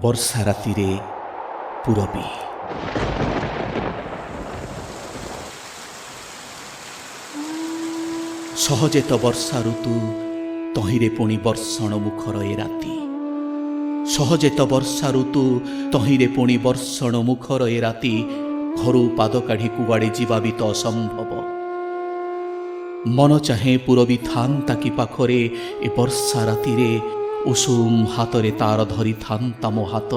ବର୍ଷା ରାତିରେ ପୁରବୀ। ସହଜେ ତ ବର୍ଷା ଋତୁ, ତହିଁରେ ପୁଣି ବର୍ଷଣ ମୁଖର ଏ ରାତି। ସହଜେ ତ ବର୍ଷା ଋତୁ, ତହିଁରେ ପୁଣି ବର୍ଷଣ ମୁଖର ଏ ରାତି। ଘରୁ ପାଦ କାଢ଼ି କୁଆଡ଼େ ଯିବା ବି ତ ଅସମ୍ଭବ। ମନ ଚାହେଁ ପୁରବୀ ଥାନ୍ତା କି ପାଖରେ ଏ ବର୍ଷା ରାତିରେ। ଉଷୁମ ହାତରେ ତାର ଧରିଥାନ୍ତା ମୋ ହାତ,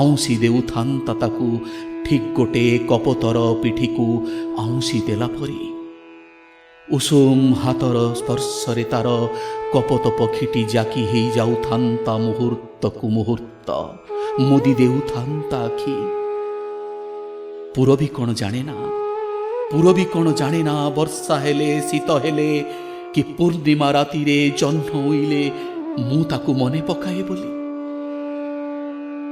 ଆଉଁସି ଦେଉଥାନ୍ତା ତାକୁ ଠିକ୍ ଗୋଟେ କପୋତର ପିଠିକୁ ଆଉଁସି ଦେଲା ପରି। ଉଷୁମ ହାତର ସ୍ପର୍ଶରେ ତାର କପୋତ ପକ୍ଷୀଟି ଜାକି ହେଇଯାଉଥାନ୍ତା ମୁହୂର୍ତ୍ତକୁ ମୁହୂର୍ତ୍ତ, ମୁଦି ଦେଉଥାନ୍ତା ଆଖି। ପୁରବୀ କ'ଣ ଜାଣେ ନା, ପୁରବୀ କ'ଣ ଜାଣେ ନା, ବର୍ଷା ହେଲେ ଶୀତ ହେଲେ କି ପୂର୍ଣ୍ଣିମା ରାତିରେ ଜହ୍ନ ଉଇଲେ ମୁଁ ତାକୁ ମନେ ପକାଏ ବୋଲି।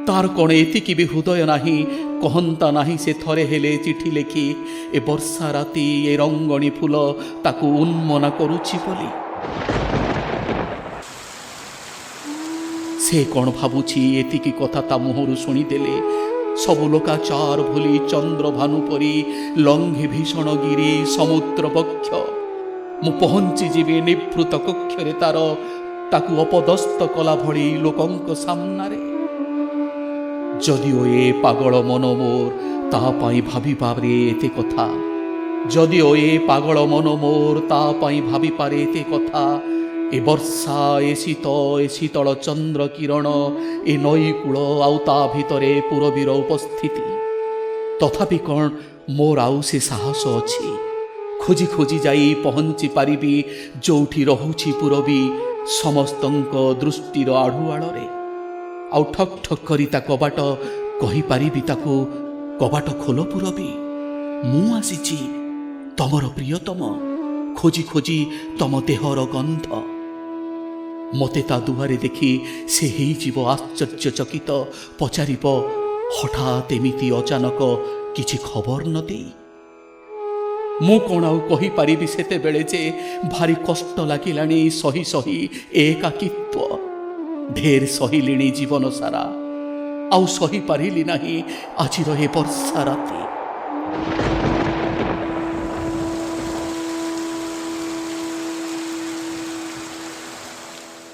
ତାର କ'ଣ ଏତିକି ବି ହୃଦୟ ନାହିଁ, କହନ୍ତା ନାହିଁ ସେ ଥରେ ହେଲେ ଚିଠି ଲେଖି ଏ ବର୍ଷା ରାତି ଏ ରଙ୍ଗଣୀ ଫୁଲ ତାକୁ ଉନ୍ମନା କରୁଛି ବୋଲି। ସେ କ'ଣ ଭାବୁଛି ଏତିକି କଥା ତା ମୁହଁରୁ ଶୁଣିଦେଲେ ସବୁ ଲୋକାଚାର ଭୁଲି ଚନ୍ଦ୍ରଭାନୁ ପରି ଲଙ୍ଘେ ଭୀଷଣ ଗିରି ସମୁଦ୍ର ବକ୍ଷ ମୁଁ ପହଞ୍ଚିଯିବି ନିଭୃତ କକ୍ଷରେ ତାର, ତାକୁ ଅପଦସ୍ତ କଲା ଭଳି ଲୋକଙ୍କ ସାମ୍ନାରେ। ଯଦିଓ ଏ ପାଗଳ ମନ ମୋର ତା ପାଇଁ ଭାବିପାରେ ଏତେ କଥା, ଯଦିଓ ଏ ପାଗଳ ମନ ମୋର ତା ପାଇଁ ଭାବିପାରେ ଏତେ କଥା। ଏ ବର୍ଷା, ଏ ଶୀତ, ଏ ଶୀତଳ ଚନ୍ଦ୍ର କିରଣ, ଏ ନଈ କୂଳ ଆଉ ତା ଭିତରେ ପୁରବୀର ଉପସ୍ଥିତି। ତଥାପି କ'ଣ ମୋର ଆଉ ସେ ସାହସ ଅଛି ଖୋଜି ଖୋଜି ଯାଇ ପହଞ୍ଚି ପାରିବି ଯୋଉଠି ରହୁଛି ପୁରବୀ ସମସ୍ତଙ୍କ ଦୃଷ୍ଟିର ଆଢ଼ୁଆଳରେ? ଆଉ ଠକ୍ ଠକ୍ କରି ତା କବାଟ କହିପାରିବି ତାକୁ, କବାଟ ଖୋଲ ପୁରବୀ, ମୁଁ ଆସିଛି ତମର ପ୍ରିୟତମ, ଖୋଜି ଖୋଜି ତମ ଦେହର ଗନ୍ଧ। ମୋତେ ତା ଦୁଆରେ ଦେଖି ସେ ହେଇଯିବ ଆଶ୍ଚର୍ଯ୍ୟଚକିତ, ପଚାରିବ ହଠାତ୍ ଏମିତି ଅଚାନକ କିଛି ଖବର ନ ଦେଇ। ମୁଁ କ'ଣ ଆଉ କହିପାରିବି ସେତେବେଳେ ଯେ ଭାରି କଷ୍ଟ ଲାଗିଲାଣି ସହି ସହି ଏକାକିତ୍ୱ। ଢେର ସହିଲିଣି ଜୀବନ ସାରା, ଆଉ ସହିପାରିଲି ନାହିଁ ଆଜିର ଏ ବର୍ଷା ରାତି।